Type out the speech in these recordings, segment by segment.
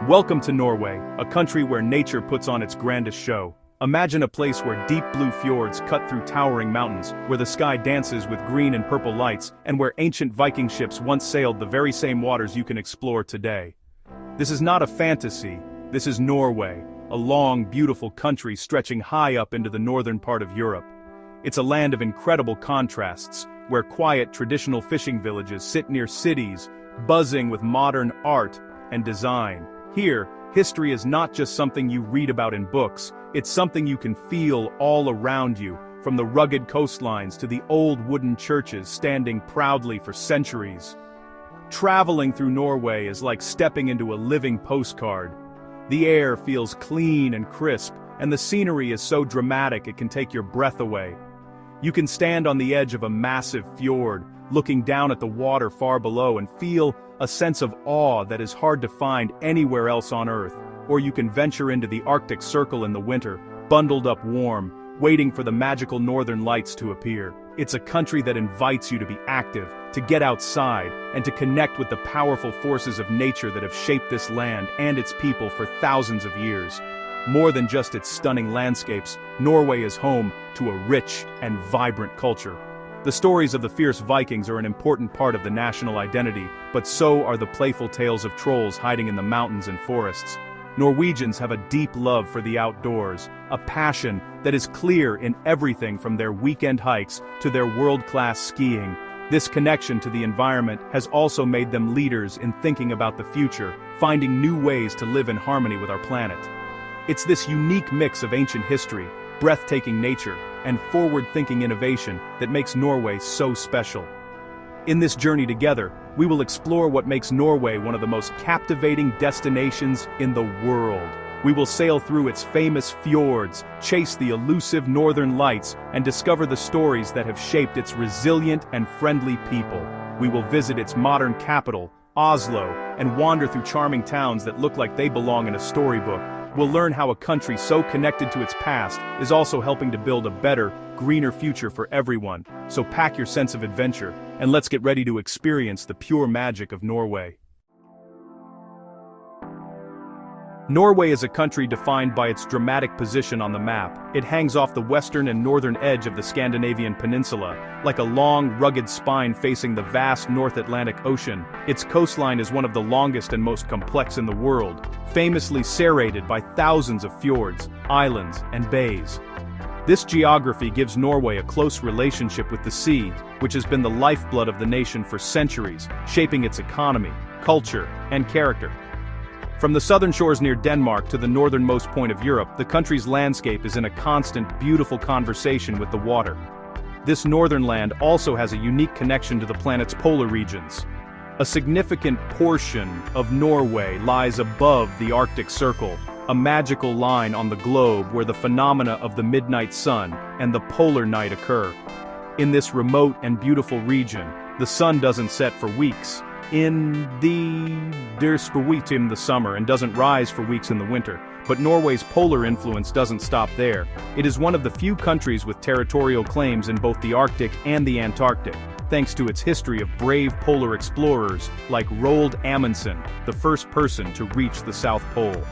Welcome to Norway, a country where nature puts on its grandest show. Imagine a place where deep blue fjords cut through towering mountains, where the sky dances with green and purple lights, and where ancient Viking ships once sailed the very same waters you can explore today. This is not a fantasy, this is Norway, a long, beautiful country stretching high up into the northern part of Europe. It's a land of incredible contrasts, where quiet traditional fishing villages sit near cities, buzzing with modern art and design. Here, history is not just something you read about in books, it's something you can feel all around you, from the rugged coastlines to the old wooden churches standing proudly for centuries. Traveling through Norway is like stepping into a living postcard. The air feels clean and crisp, and the scenery is so dramatic it can take your breath away. You can stand on the edge of a massive fjord, looking down at the water far below and feel a sense of awe that is hard to find anywhere else on Earth. Or you can venture into the Arctic Circle in the winter, bundled up warm, waiting for the magical northern lights to appear. It's a country that invites you to be active, to get outside, and to connect with the powerful forces of nature that have shaped this land and its people for thousands of years. More than just its stunning landscapes, Norway is home to a rich and vibrant culture. The stories of the fierce Vikings are an important part of the national identity, but so are the playful tales of trolls hiding in the mountains and forests. Norwegians have a deep love for the outdoors, a passion that is clear in everything from their weekend hikes to their world-class skiing. This connection to the environment has also made them leaders in thinking about the future, finding new ways to live in harmony with our planet. It's this unique mix of ancient history, breathtaking nature, and forward-thinking innovation that makes Norway so special. In this journey together, we will explore what makes Norway one of the most captivating destinations in the world. We will sail through its famous fjords, chase the elusive northern lights, and discover the stories that have shaped its resilient and friendly people. We will visit its modern capital, Oslo, and wander through charming towns that look like they belong in a storybook. We'll learn how a country so connected to its past is also helping to build a better, greener future for everyone. So pack your sense of adventure, and let's get ready to experience the pure magic of Norway. Norway is a country defined by its dramatic position on the map. It hangs off the western and northern edge of the Scandinavian peninsula, like a long, rugged spine facing the vast North Atlantic Ocean. Its coastline is one of the longest and most complex in the world, famously serrated by thousands of fjords, islands, and bays. This geography gives Norway a close relationship with the sea, which has been the lifeblood of the nation for centuries, shaping its economy, culture, and character. From the southern shores near Denmark to the northernmost point of Europe, the country's landscape is in a constant, beautiful conversation with the water. This northern land also has a unique connection to the planet's polar regions. A significant portion of Norway lies above the Arctic Circle, a magical line on the globe where the phenomena of the midnight sun and the polar night occur. In this remote and beautiful region, the sun doesn't set for weeks in the summer and doesn't rise for weeks in the winter. But Norway's polar influence doesn't stop there. It is one of the few countries with territorial claims in both the Arctic and the Antarctic, thanks to its history of brave polar explorers like Roald Amundsen, the first person to reach the South Pole.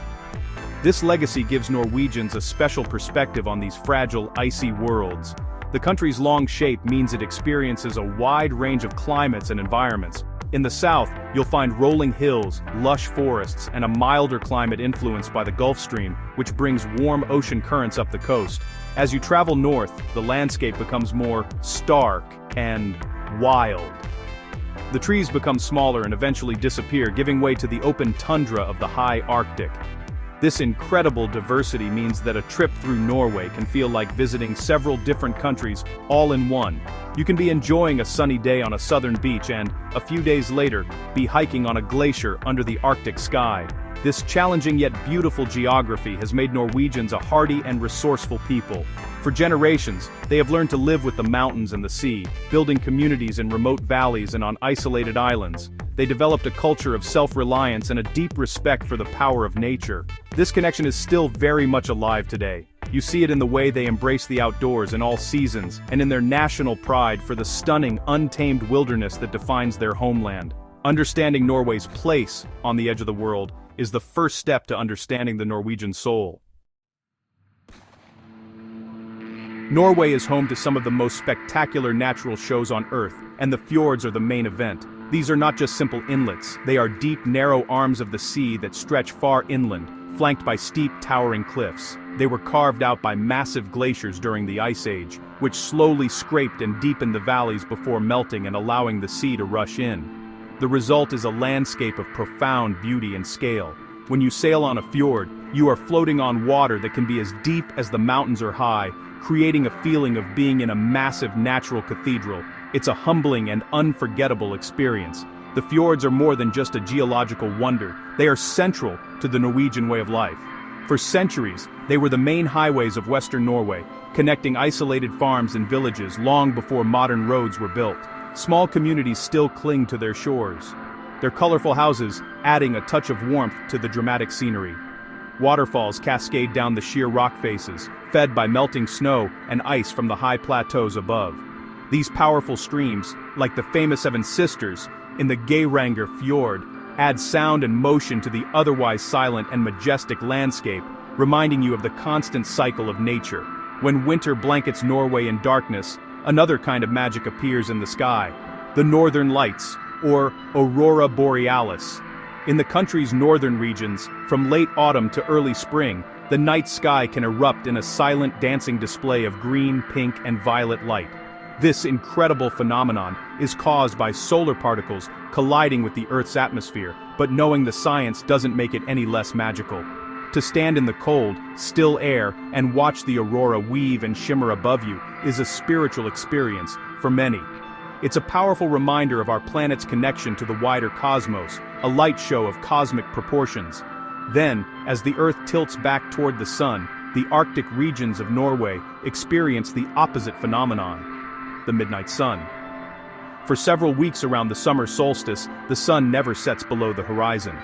This legacy gives Norwegians a special perspective on these fragile, icy worlds. The country's long shape means it experiences a wide range of climates and environments. In the south, you'll find rolling hills, lush forests, and a milder climate influenced by the Gulf Stream, which brings warm ocean currents up the coast. As you travel north, the landscape becomes more stark and wild. The trees become smaller and eventually disappear, giving way to the open tundra of the high Arctic. This incredible diversity means that a trip through Norway can feel like visiting several different countries all in one. You can be enjoying a sunny day on a southern beach and, a few days later, be hiking on a glacier under the Arctic sky. This challenging yet beautiful geography has made Norwegians a hardy and resourceful people. For generations, they have learned to live with the mountains and the sea, building communities in remote valleys and on isolated islands. They developed a culture of self-reliance and a deep respect for the power of nature. This connection is still very much alive today. You see it in the way they embrace the outdoors in all seasons, and in their national pride for the stunning, untamed wilderness that defines their homeland. Understanding Norway's place on the edge of the world is the first step to understanding the Norwegian soul. Norway is home to some of the most spectacular natural shows on Earth, and the fjords are the main event. These are not just simple inlets, they are deep, narrow arms of the sea that stretch far inland, flanked by steep, towering cliffs. They were carved out by massive glaciers during the Ice Age, which slowly scraped and deepened the valleys before melting and allowing the sea to rush in. The result is a landscape of profound beauty and scale. When you sail on a fjord, you are floating on water that can be as deep as the mountains are high, creating a feeling of being in a massive natural cathedral. It's a humbling and unforgettable experience. The fjords are more than just a geological wonder, they are central to the Norwegian way of life. For centuries, they were the main highways of western Norway, connecting isolated farms and villages long before modern roads were built. Small communities still cling to their shores, their colorful houses adding a touch of warmth to the dramatic scenery. Waterfalls cascade down the sheer rock faces, fed by melting snow and ice from the high plateaus above. These powerful streams, like the famous Seven Sisters in the Geirangerfjord, add sound and motion to the otherwise silent and majestic landscape, reminding you of the constant cycle of nature. When winter blankets Norway in darkness, another kind of magic appears in the sky: the northern lights, or Aurora Borealis. In the country's northern regions, from late autumn to early spring, the night sky can erupt in a silent dancing display of green, pink, and violet light. This incredible phenomenon is caused by solar particles colliding with the Earth's atmosphere, but knowing the science doesn't make it any less magical. To stand in the cold, still air and watch the aurora weave and shimmer above you is a spiritual experience for many. It's a powerful reminder of our planet's connection to the wider cosmos, a light show of cosmic proportions. Then, as the Earth tilts back toward the sun, the Arctic regions of Norway experience the opposite phenomenon: the midnight sun. For several weeks around the summer solstice, the sun never sets below the horizon.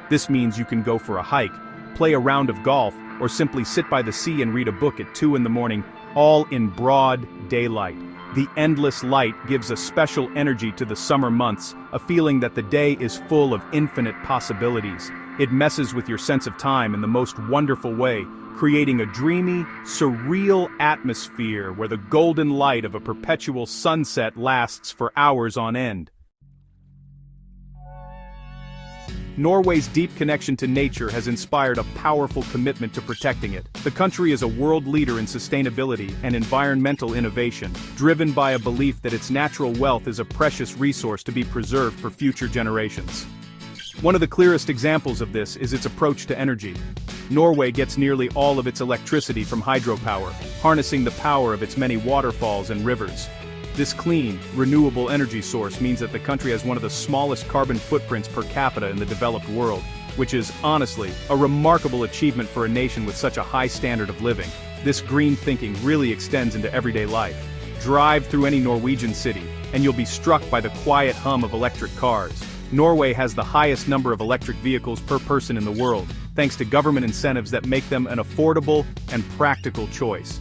This means you can go for a hike, play a round of golf, or simply sit by the sea and read a book at 2 in the morning, all in broad daylight. The endless light gives a special energy to the summer months, a feeling that the day is full of infinite possibilities. It messes with your sense of time in the most wonderful way, creating a dreamy, surreal atmosphere where the golden light of a perpetual sunset lasts for hours on end. Norway's deep connection to nature has inspired a powerful commitment to protecting it. The country is a world leader in sustainability and environmental innovation, driven by a belief that its natural wealth is a precious resource to be preserved for future generations. One of the clearest examples of this is its approach to energy. Norway gets nearly all of its electricity from hydropower, harnessing the power of its many waterfalls and rivers. This clean, renewable energy source means that the country has one of the smallest carbon footprints per capita in the developed world, which is, honestly, a remarkable achievement for a nation with such a high standard of living. This green thinking really extends into everyday life. Drive through any Norwegian city, and you'll be struck by the quiet hum of electric cars. Norway has the highest number of electric vehicles per person in the world, thanks to government incentives that make them an affordable and practical choice.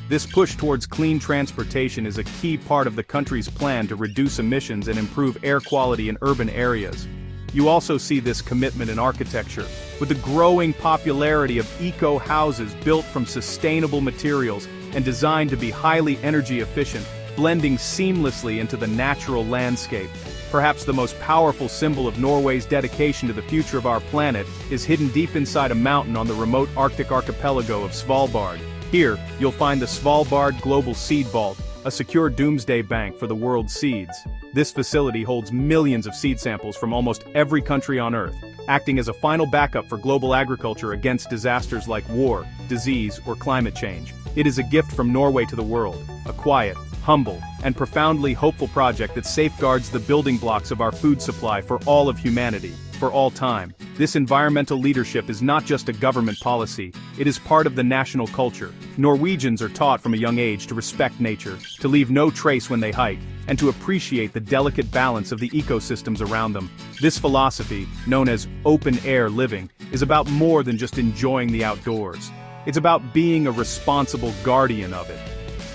This push towards clean transportation is a key part of the country's plan to reduce emissions and improve air quality in urban areas. You also see this commitment in architecture, with the growing popularity of eco-houses built from sustainable materials and designed to be highly energy efficient, blending seamlessly into the natural landscape. Perhaps the most powerful symbol of Norway's dedication to the future of our planet is hidden deep inside a mountain on the remote Arctic archipelago of Svalbard. Here, you'll find the Svalbard Global Seed Vault, a secure doomsday bank for the world's seeds. This facility holds millions of seed samples from almost every country on Earth, acting as a final backup for global agriculture against disasters like war, disease, or climate change. It is a gift from Norway to the world, a quiet, humble, and profoundly hopeful project that safeguards the building blocks of our food supply for all of humanity, for all time. This environmental leadership is not just a government policy, it is part of the national culture. Norwegians are taught from a young age to respect nature, to leave no trace when they hike, and to appreciate the delicate balance of the ecosystems around them. This philosophy, known as open-air living, is about more than just enjoying the outdoors. It's about being a responsible guardian of it.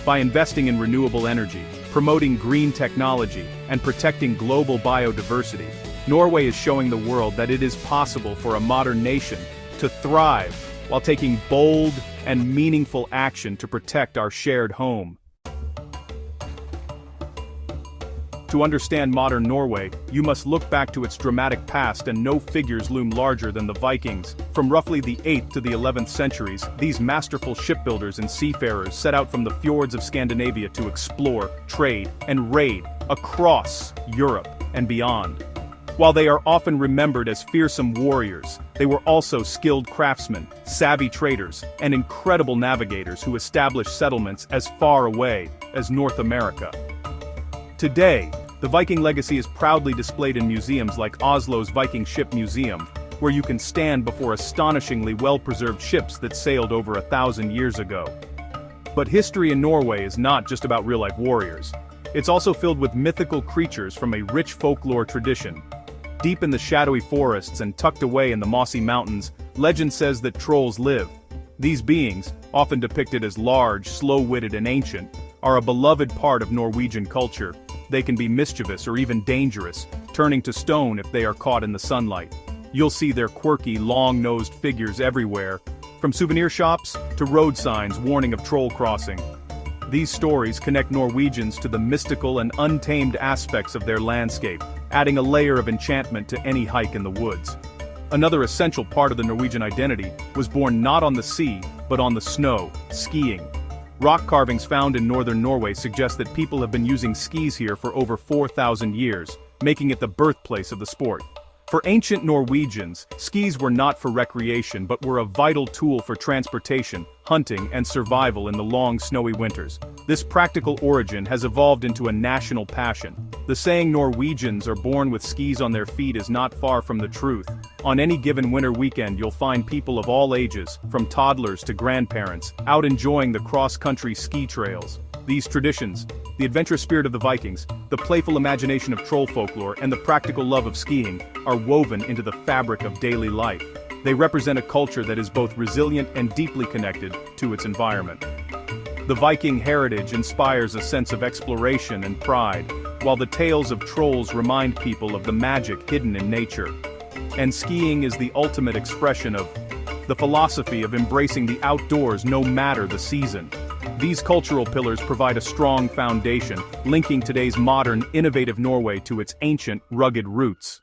By investing in renewable energy, promoting green technology, and protecting global biodiversity, Norway is showing the world that it is possible for a modern nation to thrive while taking bold and meaningful action to protect our shared home. To understand modern Norway, you must look back to its dramatic past, and no figures loom larger than the Vikings. From roughly the 8th to the 11th centuries, these masterful shipbuilders and seafarers set out from the fjords of Scandinavia to explore, trade, and raid across Europe and beyond. While they are often remembered as fearsome warriors, they were also skilled craftsmen, savvy traders, and incredible navigators who established settlements as far away as North America. Today, the Viking legacy is proudly displayed in museums like Oslo's Viking Ship Museum, where you can stand before astonishingly well-preserved ships that sailed over 1,000 years ago. But history in Norway is not just about real-life warriors. It's also filled with mythical creatures from a rich folklore tradition. Deep in the shadowy forests and tucked away in the mossy mountains, legend says that trolls live. These beings, often depicted as large, slow-witted, and ancient, are a beloved part of Norwegian culture. They can be mischievous or even dangerous, turning to stone if they are caught in the sunlight. You'll see their quirky, long-nosed figures everywhere, from souvenir shops to road signs warning of troll crossing. These stories connect Norwegians to the mystical and untamed aspects of their landscape, adding a layer of enchantment to any hike in the woods. Another essential part of the Norwegian identity was born not on the sea, but on the snow, skiing. Rock carvings found in northern Norway suggest that people have been using skis here for over 4,000 years, making it the birthplace of the sport. For ancient Norwegians, skis were not for recreation but were a vital tool for transportation, hunting, and survival in the long snowy winters. This practical origin has evolved into a national passion. The saying "Norwegians are born with skis on their feet" is not far from the truth. On any given winter weekend, you'll find people of all ages, from toddlers to grandparents, out enjoying the cross-country ski trails. These traditions, the adventurous spirit of the Vikings, the playful imagination of troll folklore, and the practical love of skiing, are woven into the fabric of daily life. They represent a culture that is both resilient and deeply connected to its environment. The Viking heritage inspires a sense of exploration and pride, while the tales of trolls remind people of the magic hidden in nature. And skiing is the ultimate expression of the philosophy of embracing the outdoors no matter the season. These cultural pillars provide a strong foundation, linking today's modern, innovative Norway to its ancient, rugged roots.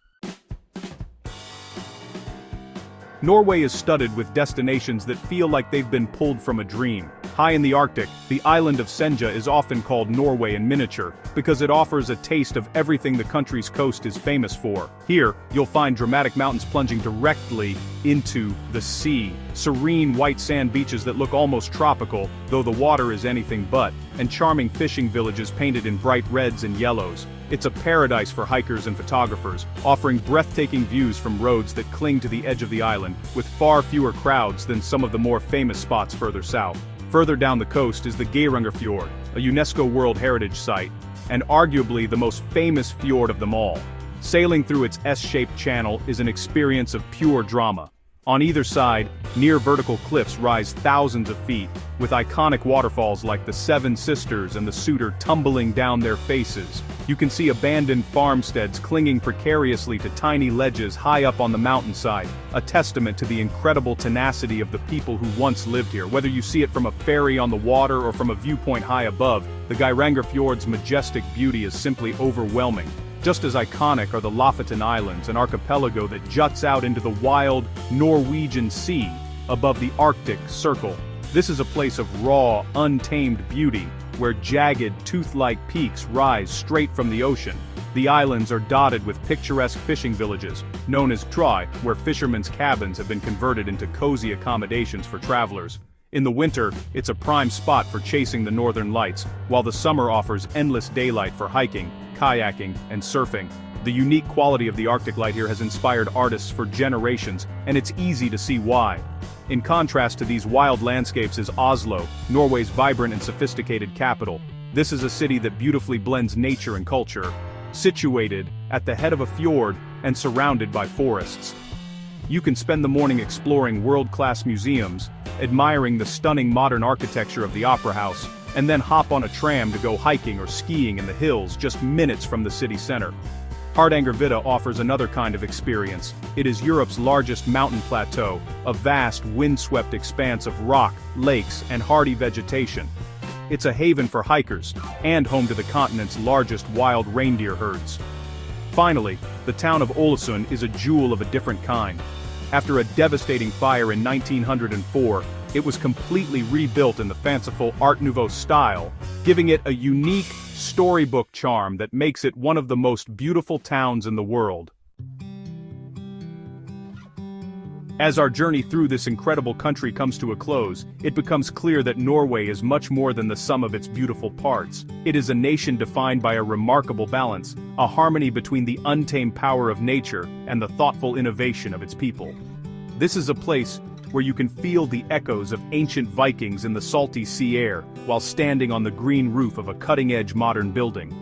Norway is studded with destinations that feel like they've been pulled from a dream. High in the Arctic, the island of Senja is often called Norway in miniature, because it offers a taste of everything the country's coast is famous for. Here, you'll find dramatic mountains plunging directly into the sea, serene white sand beaches that look almost tropical, though the water is anything but, and charming fishing villages painted in bright reds and yellows. It's a paradise for hikers and photographers, offering breathtaking views from roads that cling to the edge of the island, with far fewer crowds than some of the more famous spots further south. Further down the coast is the Geirangerfjord, a UNESCO World Heritage Site, and arguably the most famous fjord of them all. Sailing through its S-shaped channel is an experience of pure drama. On either side, near vertical cliffs rise thousands of feet, with iconic waterfalls like the Seven Sisters and the Sutter tumbling down their faces. You can see abandoned farmsteads clinging precariously to tiny ledges high up on the mountainside, a testament to the incredible tenacity of the people who once lived here. Whether you see it from a ferry on the water or from a viewpoint high above, the Geirangerfjord's majestic beauty is simply overwhelming. Just as iconic are the Lofoten Islands, an archipelago that juts out into the wild Norwegian Sea above the Arctic Circle. This is a place of raw, untamed beauty, where jagged, tooth-like peaks rise straight from the ocean. The islands are dotted with picturesque fishing villages, known as try, where fishermen's cabins have been converted into cozy accommodations for travelers. In the winter, it's a prime spot for chasing the northern lights, while the summer offers endless daylight for hiking, kayaking, and surfing. The unique quality of the Arctic light here has inspired artists for generations, and it's easy to see why. In contrast to these wild landscapes is Oslo, Norway's vibrant and sophisticated capital. This is a city that beautifully blends nature and culture. Situated at the head of a fjord and surrounded by forests, you can spend the morning exploring world-class museums, admiring the stunning modern architecture of the Opera House, and then hop on a tram to go hiking or skiing in the hills just minutes from the city center. Hardangervidda offers another kind of experience. It is Europe's largest mountain plateau, a vast, windswept expanse of rock, lakes, and hardy vegetation. It's a haven for hikers, and home to the continent's largest wild reindeer herds. Finally, the town of Ålesund is a jewel of a different kind. After a devastating fire in 1904, it was completely rebuilt in the fanciful Art Nouveau style, giving it a unique, storybook charm that makes it one of the most beautiful towns in the world. As our journey through this incredible country comes to a close, it becomes clear that Norway is much more than the sum of its beautiful parts. It is a nation defined by a remarkable balance, a harmony between the untamed power of nature and the thoughtful innovation of its people. This is a place where you can feel the echoes of ancient Vikings in the salty sea air, while standing on the green roof of a cutting-edge modern building.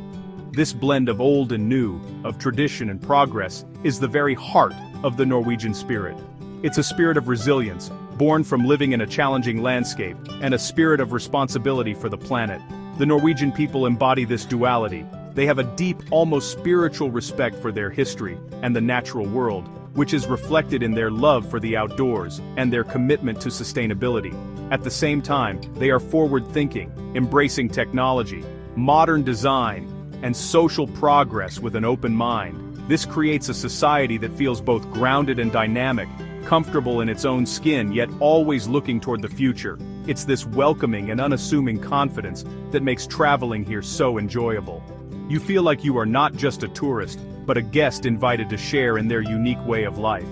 This blend of old and new, of tradition and progress, is the very heart of the Norwegian spirit. It's a spirit of resilience, born from living in a challenging landscape, and a spirit of responsibility for the planet. The Norwegian people embody this duality. They have a deep, almost spiritual respect for their history and the natural world, which is reflected in their love for the outdoors and their commitment to sustainability. At the same time, they are forward-thinking, embracing technology, modern design, and social progress with an open mind. This creates a society that feels both grounded and dynamic, comfortable in its own skin yet always looking toward the future. It's this welcoming and unassuming confidence that makes traveling here so enjoyable. You feel like you are not just a tourist, but a guest invited to share in their unique way of life.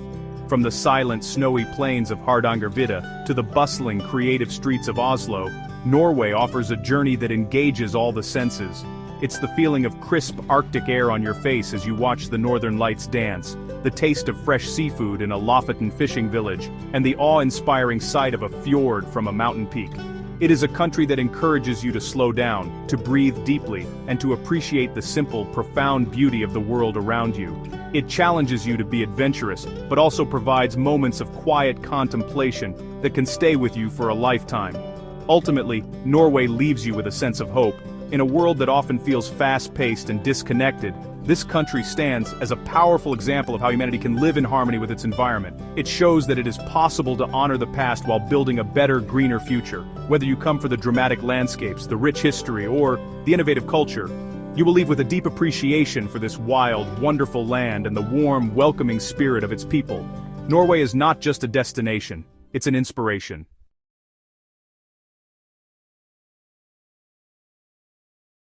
From the silent, snowy plains of Hardangervidda to the bustling, creative streets of Oslo, Norway offers a journey that engages all the senses. It's the feeling of crisp Arctic air on your face as you watch the northern lights dance, the taste of fresh seafood in a Lofoten fishing village, and the awe-inspiring sight of a fjord from a mountain peak. It is a country that encourages you to slow down, to breathe deeply, and to appreciate the simple, profound beauty of the world around you. It challenges you to be adventurous, but also provides moments of quiet contemplation that can stay with you for a lifetime. Ultimately, Norway leaves you with a sense of hope. In a world that often feels fast-paced and disconnected, this country stands as a powerful example of how humanity can live in harmony with its environment. It shows that it is possible to honor the past while building a better, greener future. Whether you come for the dramatic landscapes, the rich history, or the innovative culture, you will leave with a deep appreciation for this wild, wonderful land and the warm, welcoming spirit of its people. Norway is not just a destination, it's an inspiration.